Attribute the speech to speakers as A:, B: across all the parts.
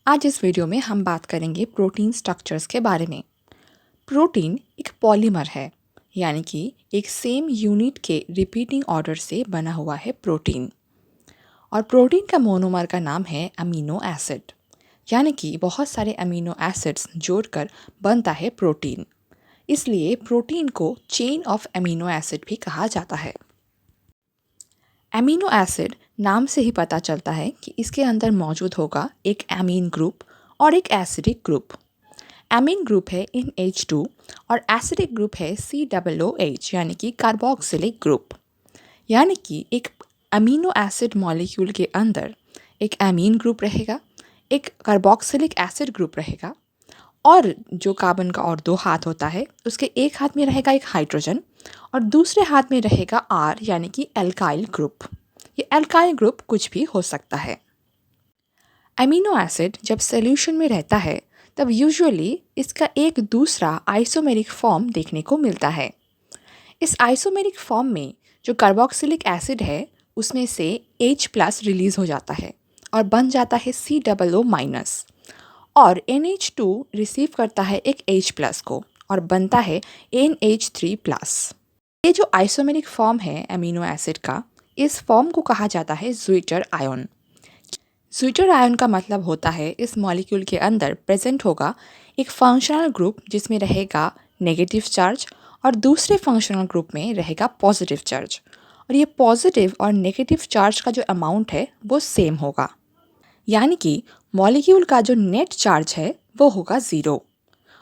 A: आज इस वीडियो में हम बात करेंगे प्रोटीन स्ट्रक्चर्स के बारे में। प्रोटीन एक पॉलीमर है, यानी कि एक सेम यूनिट के रिपीटिंग ऑर्डर से बना हुआ है प्रोटीन। और प्रोटीन का मोनोमर का नाम है अमीनो एसिड, यानी कि बहुत सारे अमीनो एसिड्स जोड़कर बनता है प्रोटीन। इसलिए प्रोटीन को चेन ऑफ अमीनो एसिड भी कहा जाता है। अमीनो एसिड नाम से ही पता चलता है कि इसके अंदर मौजूद होगा एक एमीन ग्रुप और एक एसिडिक ग्रुप। एमीन ग्रुप है NH2 और एसिडिक ग्रुप है COOH यानी कि कार्बोक्सिलिक ग्रुप। यानी कि एक अमीनो एसिड मॉलिक्यूल के अंदर एक एमीन ग्रुप रहेगा, एक कार्बोक्सिलिक एसिड ग्रुप रहेगा और जो कार्बन का और दो हाथ होता है उसके एक हाथ में रहेगा एक हाइड्रोजन और दूसरे हाथ में रहेगा R यानी कि एल्काइल ग्रुप। ये एल्काइल ग्रुप कुछ भी हो सकता है। अमीनो एसिड जब सॉल्यूशन में रहता है तब यूजुअली इसका एक दूसरा आइसोमेरिक फॉर्म देखने को मिलता है। इस आइसोमेरिक फॉर्म में जो कार्बोक्सिलिक एसिड है उसमें से H+ रिलीज हो जाता है और बन जाता है COO- और NH2 रिसीव करता है एक H+ को और बनता है NH3+। ये जो आइसोमेरिक फॉर्म है अमीनो एसिड का, इस फॉर्म को कहा जाता है ज़्विटर आयन। ज़्विटर आयन का मतलब होता है इस मॉलिक्यूल के अंदर प्रेजेंट होगा एक फंक्शनल ग्रुप जिसमें रहेगा नेगेटिव चार्ज और दूसरे फंक्शनल ग्रुप में रहेगा पॉजिटिव चार्ज। और ये पॉजिटिव और नेगेटिव चार्ज का जो अमाउंट है वो सेम होगा, यानी कि मॉलिक्यूल का जो नेट चार्ज है वो होगा 0।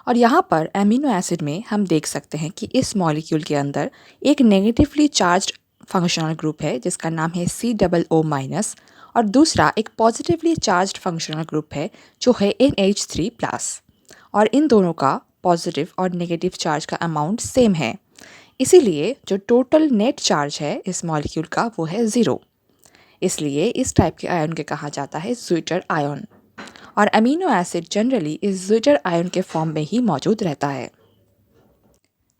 A: और यहाँ पर अमीनो एसिड में हम देख सकते हैं कि इस मॉलिक्यूल के अंदर एक नेगेटिवली चार्ज्ड फंक्शनल ग्रुप है जिसका नाम है COO- और दूसरा एक पॉजिटिवली चार्ज्ड फंक्शनल ग्रुप है जो है NH3+। और इन दोनों का पॉजिटिव और नेगेटिव चार्ज का अमाउंट सेम है, इसीलिए जो टोटल नेट चार्ज है इस मॉलिक्यूल का वो है 0। इसलिए इस टाइप के आयन के कहा जाता है ज़्विटर आयन। और अमीनो एसिड जनरली इस ज़्विटर आयन के फॉर्म में ही मौजूद रहता है।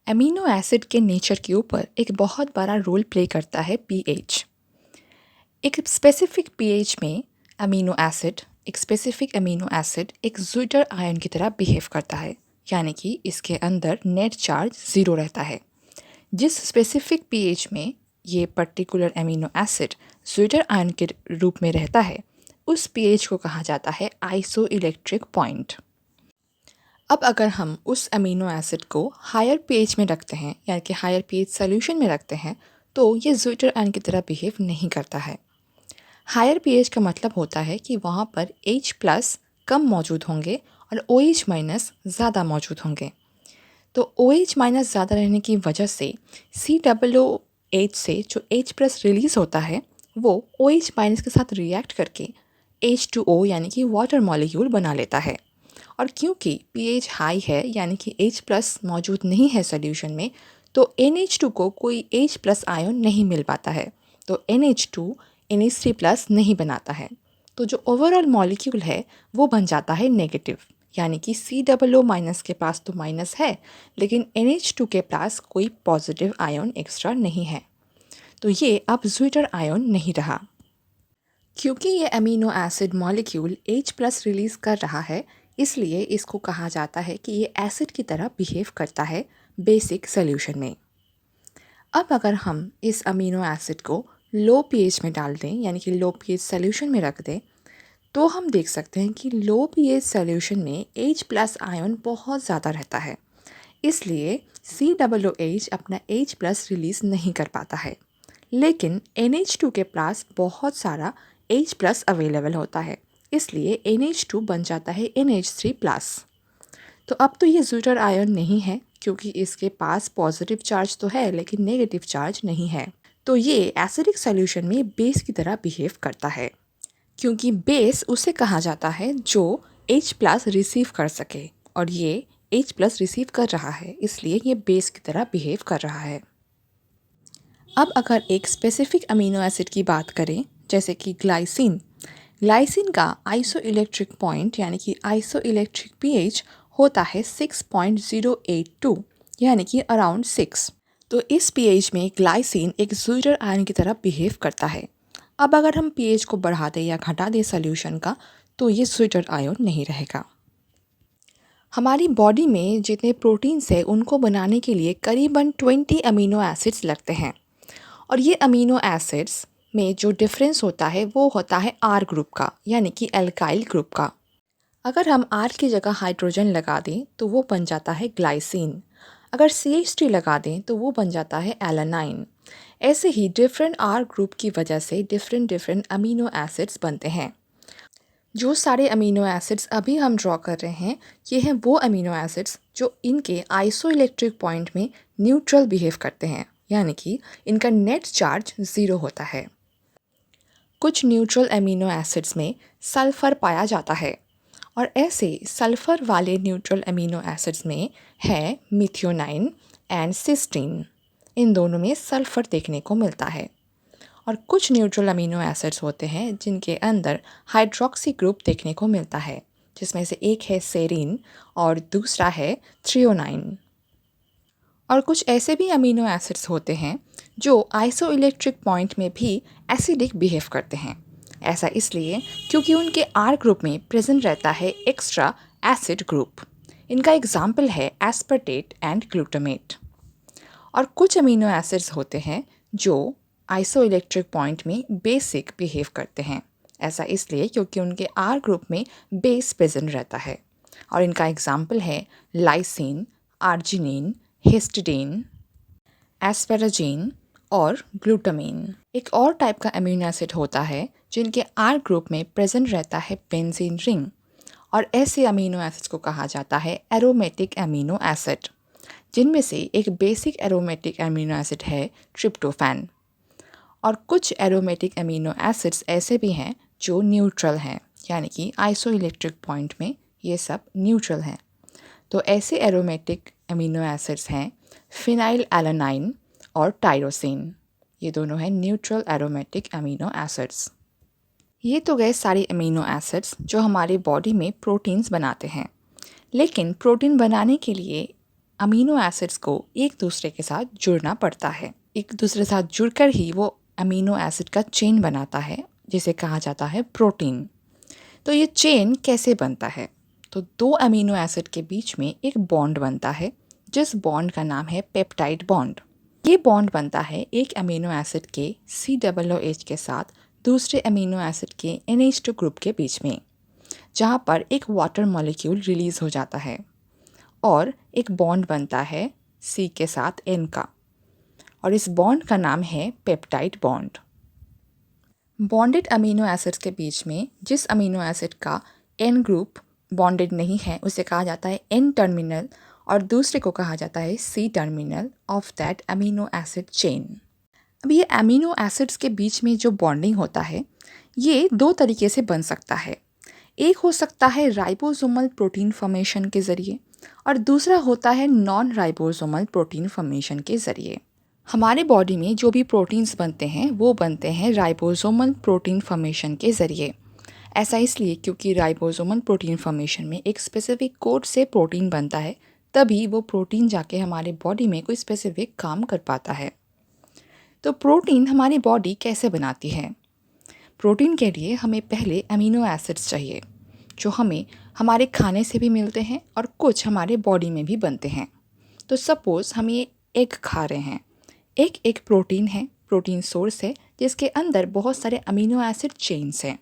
A: अमीनो एसिड के नेचर के ऊपर एक बहुत बड़ा रोल प्ले करता है pH। एक स्पेसिफिक pH में एक स्पेसिफिक अमीनो एसिड एक ज़्विटर आयन की तरह बिहेव करता है, यानी कि इसके अंदर नेट चार्ज 0 रहता है। जिस स्पेसिफिक pH में ये पर्टिकुलर अमीनो एसिड ज़्विटर आयन के रूप में रहता है उस pH को कहा जाता है आइसोइलेक्ट्रिक पॉइंट। अब अगर हम उस अमीनो एसिड को हायर pH में रखते हैं, यानी कि हायर pH सॉल्यूशन में रखते हैं, तो ये ज़्विटर आयन की तरह बिहेव नहीं करता है। हायर pH का मतलब होता है कि वहाँ पर H+ कम मौजूद होंगे और OH- ज़्यादा मौजूद होंगे। तो OH- ज़्यादा रहने की वजह से COOH से जो H+ रिलीज़ होता है वो OH- के साथ रिएक्ट करके H2O यानी कि वाटर मॉलिक्यूल बना लेता है। और क्योंकि pH हाई है यानी कि H+ मौजूद नहीं है सॉल्यूशन में, तो NH2 को कोई H+ आयन नहीं मिल पाता है, तो NH2 NH3+ नहीं बनाता है। तो जो ओवरऑल मॉलिक्यूल है वो बन जाता है नेगेटिव, यानी कि COO- के पास तो माइनस है लेकिन NH2 के पास कोई पॉजिटिव आयन एक्स्ट्रा नहीं है। तो ये अब ज़्विटर आयन नहीं रहा। क्योंकि ये amino acid molecule H+ release कर रहा है, इसलिए इसको कहा जाता है कि ये एसिड की तरह बिहेव करता है बेसिक सॉल्यूशन में। अब अगर हम इस अमीनो एसिड को लो pH में डाल दें, यानी कि लो pH सॉल्यूशन में रख दें, तो हम देख सकते हैं कि लो pH सॉल्यूशन में H+ आयन बहुत ज़्यादा रहता है, इसलिए COOH अपना H+ रिलीज़ नहीं कर पाता है। लेकिन NH2 के पास बहुत सारा H+ अवेलेबल होता है, इसलिए NH2 बन जाता है NH3+। तो अब तो ये ज़्विटर आयन नहीं है क्योंकि इसके पास पॉजिटिव चार्ज तो है लेकिन नेगेटिव चार्ज नहीं है। तो ये एसिडिक सॉल्यूशन में बेस की तरह बिहेव करता है, क्योंकि बेस उसे कहा जाता है जो H+ रिसीव कर सके और ये H+ रिसीव कर रहा है, इसलिए ये बेस की तरह बिहेव कर रहा है। अब अगर एक स्पेसिफिक अमीनो एसिड की बात करें, जैसे कि ग्लाइसिन का आइसोइलेक्ट्रिक पॉइंट यानी कि आइसोइलेक्ट्रिक pH होता है 6.082 यानी कि अराउंड 6। तो इस pH में ग्लाइसिन एक ज़्विटर आयन की तरह बिहेव करता है। अब अगर हम pH को बढ़ा दें या घटा दें सॉल्यूशन का, तो ये स्वीटर आयन नहीं रहेगा। हमारी बॉडी में जितने प्रोटीन्स हैं उनको बनाने के लिए करीबन 20 अमीनो एसिड्स लगते हैं, और ये अमीनो एसिड्स में जो डिफरेंस होता है वो होता है आर ग्रुप का, यानी कि एल्काइल ग्रुप का। अगर हम आर की जगह हाइड्रोजन लगा दें तो वो बन जाता है ग्लाइसिन। अगर CH3 लगा दें तो वो बन जाता है एलानाइन। ऐसे ही डिफरेंट आर ग्रुप की वजह से डिफरेंट डिफरेंट अमीनो एसिड्स बनते हैं। जो सारे अमीनो एसिड्स अभी हम ड्रॉ कर रहे हैं, ये हैं वो अमीनो एसिड्स जो इनके आइसोइलेक्ट्रिक पॉइंट में न्यूट्रल बिहेव करते हैं, यानी कि इनका नेट चार्ज 0 होता है। कुछ न्यूट्रल अमीनो एसिड्स में सल्फर पाया जाता है, और ऐसे सल्फर वाले न्यूट्रल अमीनो एसिड्स में है मिथियोनाइन एंड सिस्टीन। इन दोनों में सल्फर देखने को मिलता है। और कुछ न्यूट्रल अमीनो एसिड्स होते हैं जिनके अंदर हाइड्रोक्सी ग्रुप देखने को मिलता है, जिसमें से एक है सेरीन और दूसरा है थ्रियोनाइन। और कुछ ऐसे भी अमीनो एसिड्स होते हैं जो आइसोइलेक्ट्रिक पॉइंट में भी एसिडिक बिहेव करते हैं। ऐसा इसलिए क्योंकि उनके आर ग्रुप में प्रेजेंट रहता है एक्स्ट्रा एसिड ग्रुप। इनका एग्जाम्पल है एस्पर्टेट एंड ग्लूटामेट। और कुछ अमीनो एसिड्स होते हैं जो आइसोइलेक्ट्रिक पॉइंट में बेसिक बिहेव करते हैं। ऐसा इसलिए क्योंकि उनके आर ग्रुप में बेस प्रेजेंट रहता है, और इनका एग्जाम्पल है लाइसिन, आर्जिनिन, हिस्टिडीन, एस्पेराजीन और ग्लूटामीन। एक और टाइप का अमीनो एसिड होता है जिनके आर ग्रुप में प्रेजेंट रहता है बेंजीन रिंग, और ऐसे अमीनो एसिड्स को कहा जाता है एरोमेटिक अमीनो एसिड, जिनमें से एक बेसिक एरोमेटिक अमीनो एसिड है ट्रिप्टोफैन। और कुछ एरोमेटिक अमीनो एसिड्स ऐसे भी हैं जो न्यूट्रल हैं, यानी कि आइसोइलेक्ट्रिक पॉइंट में ये सब न्यूट्रल हैं। तो ऐसे एरोमेटिक अमीनो एसिड्स हैं फिनाइल एलानाइन और टायरोसिन। ये दोनों हैं न्यूट्रल एरोमेटिक अमीनो एसिड्स। ये तो गए सारे अमीनो एसिड्स जो हमारे बॉडी में प्रोटीन्स बनाते हैं। लेकिन प्रोटीन बनाने के लिए अमीनो एसिड्स को एक दूसरे के साथ जुड़ना पड़ता है। एक दूसरे के साथ जुड़कर ही वो अमीनो एसिड का चेन बनाता है, जिसे कहा जाता है प्रोटीन। तो ये चेन कैसे बनता है? तो दो अमीनो एसिड के बीच में एक बॉन्ड बनता है, जिस बॉन्ड का नाम है पेप्टाइड बॉन्ड। ये बॉन्ड बनता है एक अमीनो एसिड के COOH के साथ दूसरे अमीनो एसिड के NH2 ग्रुप के बीच में, जहाँ पर एक वाटर मॉलिक्यूल रिलीज हो जाता है, और एक बॉन्ड बनता है C के साथ N का, और इस बॉन्ड का नाम है peptide bond. Bonded amino acids के बीच में जिस अमीनो एसिड का N ग्रुप बॉन्डेड नहीं है उसे कहा जाता है N टर्मिनल, और दूसरे को कहा जाता है C terminal of that amino acid chain. अब ये अमीनो एसिड्स के बीच में जो बॉन्डिंग होता है ये दो तरीके से बन सकता है। एक हो सकता है राइबोसोमल प्रोटीन फॉर्मेशन के ज़रिए, और दूसरा होता है नॉन राइबोसोमल प्रोटीन फॉर्मेशन के ज़रिए। हमारे बॉडी में जो भी प्रोटीन्स बनते हैं वो बनते हैं राइबोसोमल प्रोटीन फॉर्मेशन के ज़रिए। ऐसा इसलिए क्योंकि राइबोसोमल प्रोटीन फॉर्मेशन में एक स्पेसिफिक कोड से प्रोटीन बनता है, तभी वो प्रोटीन जाके हमारे बॉडी में कोई स्पेसिफिक काम कर पाता है। तो प्रोटीन हमारी बॉडी कैसे बनाती है? प्रोटीन के लिए हमें पहले अमीनो एसिड्स चाहिए, जो हमें हमारे खाने से भी मिलते हैं और कुछ हमारे बॉडी में भी बनते हैं। तो सपोज़ हम ये एग खा रहे हैं। एग एक प्रोटीन है, प्रोटीन सोर्स है, जिसके अंदर बहुत सारे अमीनो एसिड चेन्स हैं।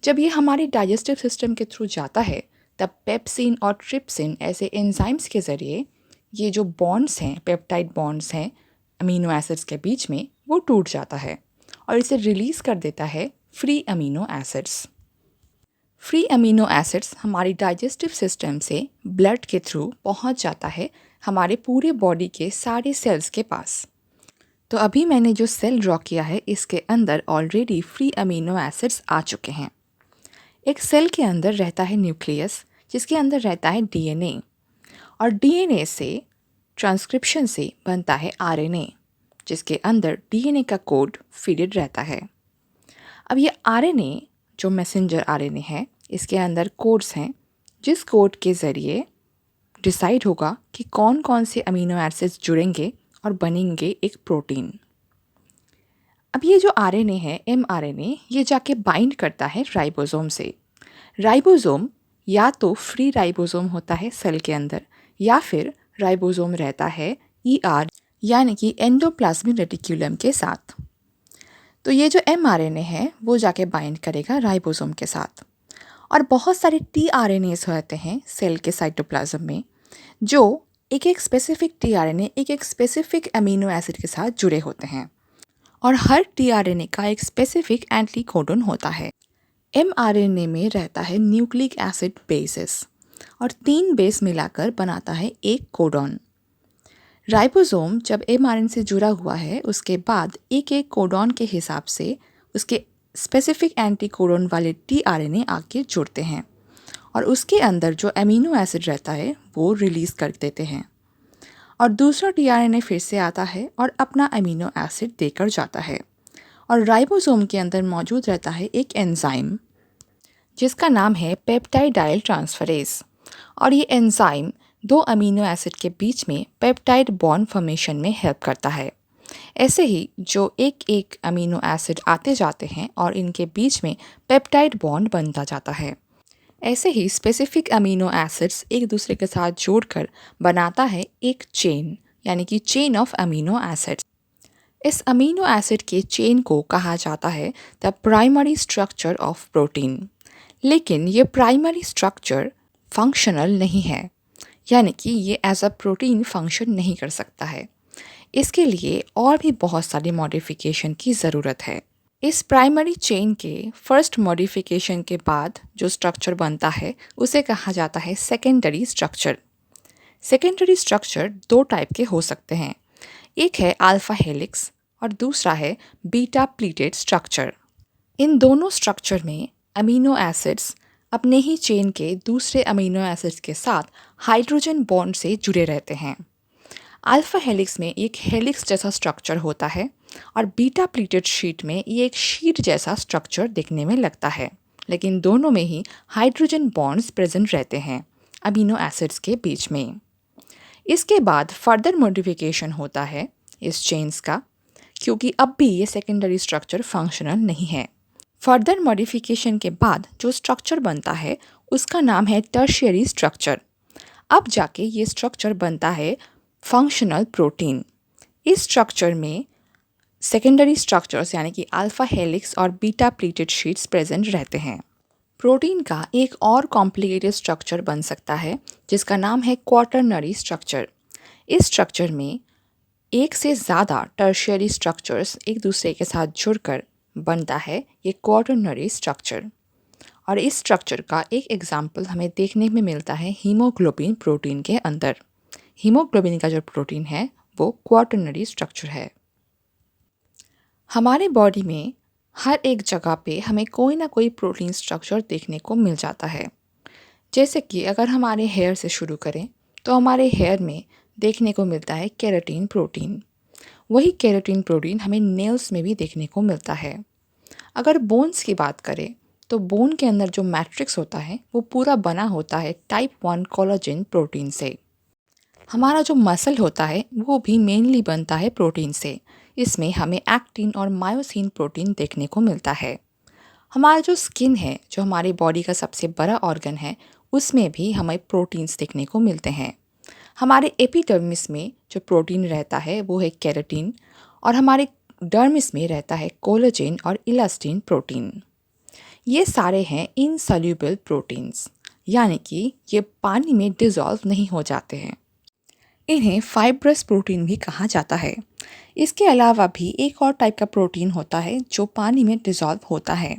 A: जब ये हमारे डाइजेस्टिव सिस्टम के थ्रू जाता है, तब पेप्सिन और ट्रिप्सिन ऐसे एंजाइम्स के ज़रिए ये जो बॉन्ड्स हैं, पेप्टाइड बॉन्ड्स हैं अमीनो एसिड्स के बीच में, वो टूट जाता है और इसे रिलीज़ कर देता है free amino acids. Free amino acids हमारी डाइजेस्टिव सिस्टम से ब्लड के थ्रू पहुंच जाता है हमारे पूरे बॉडी के सारे सेल्स के पास। तो अभी मैंने जो सेल ड्रॉ किया है इसके अंदर ऑलरेडी फ्री अमीनो एसिड्स आ चुके हैं। एक सेल के अंदर रहता है न्यूक्लियस, जिसके अंदर रहता है DNA, और DNA से ट्रांसक्रिप्शन से बनता है RNA, जिसके अंदर DNA का कोड फीडेड रहता है। अब ये RNA जो मैसेंजर RNA है, इसके अंदर कोड्स हैं, जिस कोड के ज़रिए डिसाइड होगा कि कौन कौन से अमीनो एसिड्स जुड़ेंगे और बनेंगे एक प्रोटीन। अब ये जो RNA है, mRNA, ये जाके बाइंड करता है राइबोसोम से। राइबोसोम या तो फ्री राइबोसोम होता है सेल के अंदर, या फिर राइबोसोम रहता है ER यानी कि एंडोप्लाज्मिक रेटिक्यूलम के साथ। तो ये जो mRNA है वो जाके बाइंड करेगा राइबोसोम के साथ। और बहुत सारे tRNAs होते हैं सेल के साइटोप्लाज्म में, जो एक एक स्पेसिफिक tRNA एक एक स्पेसिफिक अमीनो एसिड के साथ जुड़े होते हैं, और हर tRNA का एक स्पेसिफिक एंटीकोडन होता है। mRNA में रहता है न्यूक्लिक एसिड बेसेस, और 3 बेस मिलाकर बनाता है एक कोडॉन। राइबोसोम जब mRNA से जुड़ा हुआ है उसके बाद एक एक कोडॉन के हिसाब से उसके स्पेसिफिक एंटीकोडन वाले tRNA आके जुड़ते हैं, और उसके अंदर जो अमीनो एसिड रहता है वो रिलीज़ कर देते हैं, और दूसरा tRNA फिर से आता है और अपना अमीनो एसिड देकर जाता है। और राइबोसोम के अंदर मौजूद रहता है एक एंजाइम जिसका नाम है पेप्टाइडाइल ट्रांसफरेज, और ये एंजाइम 2 अमीनो एसिड के बीच में पेप्टाइड बॉन्ड फॉर्मेशन में हेल्प करता है। ऐसे ही जो एक एक अमीनो एसिड आते जाते हैं और इनके बीच में पेप्टाइड बॉन्ड बनता जाता है, ऐसे ही स्पेसिफिक अमीनो एसिड्स एक दूसरे के साथ जोड़कर बनाता है एक चेन, यानी कि चेन ऑफ अमीनो एसिड्स। इस अमीनो एसिड के चेन को कहा जाता है the primary structure of protein. लेकिन ये प्राइमरी स्ट्रक्चर फंक्शनल नहीं है, यानी कि ये एज अ प्रोटीन फंक्शन नहीं कर सकता है। इसके लिए और भी बहुत सारी मॉडिफिकेशन की ज़रूरत है। इस प्राइमरी चेन के फर्स्ट मॉडिफिकेशन के बाद जो स्ट्रक्चर बनता है उसे कहा जाता है secondary structure. Secondary structure 2 type के हो सकते हैं, एक है अल्फा हेलिक्स और दूसरा है बीटा प्लीटेड स्ट्रक्चर। इन दोनों स्ट्रक्चर में अमीनो एसिड्स अपने ही चेन के दूसरे अमीनो एसिड्स के साथ हाइड्रोजन बॉन्ड से जुड़े रहते हैं। अल्फा हेलिक्स में एक हेलिक्स जैसा स्ट्रक्चर होता है, और बीटा प्लीटेड शीट में ये एक शीट जैसा स्ट्रक्चर दिखने में लगता है, लेकिन दोनों में ही हाइड्रोजन बॉन्ड्स प्रेजेंट रहते हैं अमीनो एसिड्स के बीच में। इसके बाद फर्दर मॉडिफिकेशन होता है इस चेन्स का, क्योंकि अब भी ये सेकेंडरी स्ट्रक्चर फंक्शनल नहीं है। फर्दर मॉडिफिकेशन के बाद जो स्ट्रक्चर बनता है उसका नाम है टर्शियरी स्ट्रक्चर। अब जाके ये स्ट्रक्चर बनता है फंक्शनल प्रोटीन। इस स्ट्रक्चर में सेकेंडरी स्ट्रक्चर्स यानी कि अल्फा हेलिक्स और बीटा प्लीटेड शीट्स प्रेजेंट रहते हैं। प्रोटीन का एक और कॉम्प्लिकेटेड स्ट्रक्चर बन सकता है जिसका नाम है क्वाटरनरी स्ट्रक्चर। इस स्ट्रक्चर में एक से ज़्यादा टर्शियरी स्ट्रक्चर्स एक दूसरे के साथ जुड़कर बनता है ये क्वाटरनरी स्ट्रक्चर। और इस स्ट्रक्चर का एक एग्जाम्पल हमें देखने में मिलता है हीमोग्लोबिन प्रोटीन के अंदर। हीमोग्लोबिन का जो प्रोटीन है वो क्वाटरनरी स्ट्रक्चर है। हमारे बॉडी में हर एक जगह पे हमें कोई ना कोई प्रोटीन स्ट्रक्चर देखने को मिल जाता है। जैसे कि अगर हमारे हेयर से शुरू करें तो हमारे हेयर में देखने को मिलता है केराटिन प्रोटीन। वही केराटिन प्रोटीन हमें नेल्स में भी देखने को मिलता है। अगर बोन्स की बात करें तो बोन के अंदर जो मैट्रिक्स होता है वो पूरा बना होता है टाइप 1 कोलाजन प्रोटीन से। हमारा जो मसल होता है वो भी मेनली बनता है प्रोटीन से। इसमें हमें एक्टिन और मायोसिन प्रोटीन देखने को मिलता है। हमारा जो स्किन है, जो हमारी बॉडी का सबसे बड़ा ऑर्गन है, उसमें भी हमें प्रोटीन्स देखने को मिलते हैं। हमारे एपिडर्मिस में जो प्रोटीन रहता है वो है केराटिन, और हमारे डर्मिस में रहता है कोलाजन और इलास्टिन प्रोटीन। ये सारे हैं इनसॉल्युबल प्रोटीन्स, यानी कि ये पानी में डिज़ोल्व नहीं हो जाते हैं। इन्हें फाइब्रस प्रोटीन भी कहा जाता है। इसके अलावा भी एक और टाइप का प्रोटीन होता है जो पानी में डिज़ोल्व होता है,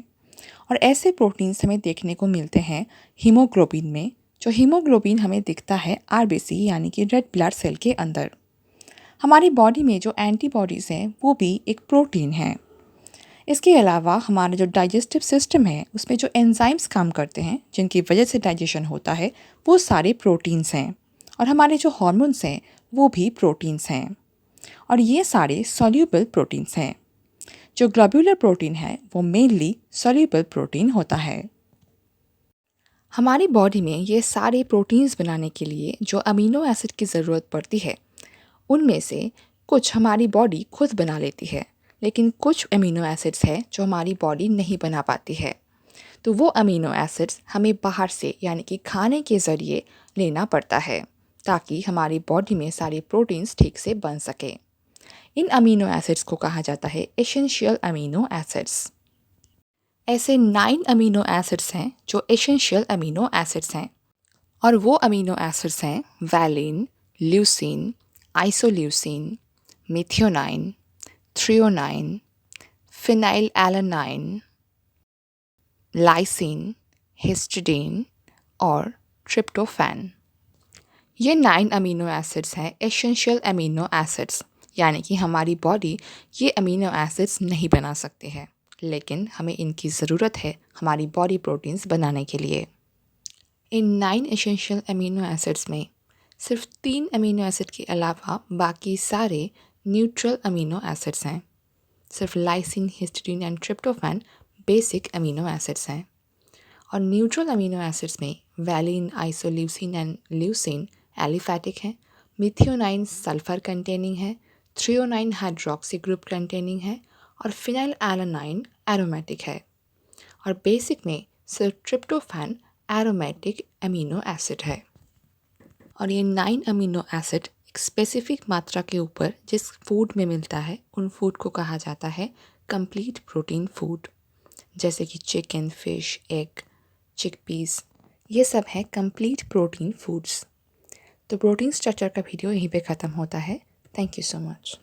A: और ऐसे प्रोटीन्स हमें देखने को मिलते हैं हीमोग्लोबिन में। जो हीमोग्लोबिन हमें दिखता है आरबीसी यानी कि रेड ब्लड सेल के अंदर। हमारी बॉडी में जो एंटीबॉडीज़ हैं वो भी एक प्रोटीन है। इसके अलावा हमारा जो डाइजेस्टिव सिस्टम है उसमें जो एंजाइम्स काम करते हैं जिनकी वजह से डाइजेशन होता है वो सारे प्रोटीन्स हैं, और हमारे जो हार्मोन्स हैं वो भी प्रोटीन्स हैं, और ये सारे सॉल्यूबल प्रोटीन्स हैं। जो ग्लोब्यूलर प्रोटीन है वो मेनली सॉल्यूबल प्रोटीन होता है। हमारी बॉडी में ये सारे प्रोटीन्स बनाने के लिए जो अमीनो एसिड की ज़रूरत पड़ती है उनमें से कुछ हमारी बॉडी खुद बना लेती है, लेकिन कुछ अमीनो एसिड्स हैं जो हमारी बॉडी नहीं बना पाती है। तो वो अमीनो एसिड्स हमें बाहर से यानी कि खाने के ज़रिए लेना पड़ता है ताकि हमारी बॉडी में सारी प्रोटीन्स ठीक से बन सके। इन अमीनो एसिड्स को कहा जाता है एसेंशियल अमीनो एसिड्स। ऐसे 9 अमीनो एसिड्स हैं जो एसेंशियल अमीनो एसिड्स हैं और वो अमीनो एसिड्स हैं valine, leucine, isoleucine, methionine, threonine, phenyl alanine, lysine, histidine और ट्रिप्टोफैन। ये 9 अमीनो एसिड्स हैं एसेंशियल अमीनो एसिड्स, यानी कि हमारी बॉडी ये अमीनो एसिड्स नहीं बना सकते हैं, लेकिन हमें इनकी ज़रूरत है हमारी बॉडी प्रोटीन्स बनाने के लिए। इन 9 एसेंशियल अमीनो एसिड्स में सिर्फ 3 अमीनो एसिड के अलावा बाकी सारे न्यूट्रल अमीनो एसिड्स हैं। सिर्फ lysine, histidine and tryptophan basic amino acids हैं और न्यूट्रल अमीनो एसिड्स में valine, isoleucine and leucine aliphatic हैं, मिथियोनाइन सल्फर कंटेनिंग है, थ्रियोनाइन हाइड्रोक्सी ग्रुप कंटेनिंग है और फिनाइल एलानाइन एरोमेटिक है और बेसिक में सिर्फ ट्रिप्टोफैन एरोमेटिक अमीनो एसिड है। और ये 9 अमीनो एसिड एक स्पेसिफिक मात्रा के ऊपर जिस फूड में मिलता है उन फूड को कहा जाता है कंप्लीट प्रोटीन फूड, जैसे कि चिकन, फिश, एग, चिकपीस, ये सब है कंप्लीट प्रोटीन फूड्स। तो प्रोटीन स्ट्रक्चर का वीडियो यहीं पे ख़त्म होता है। Thank you so much.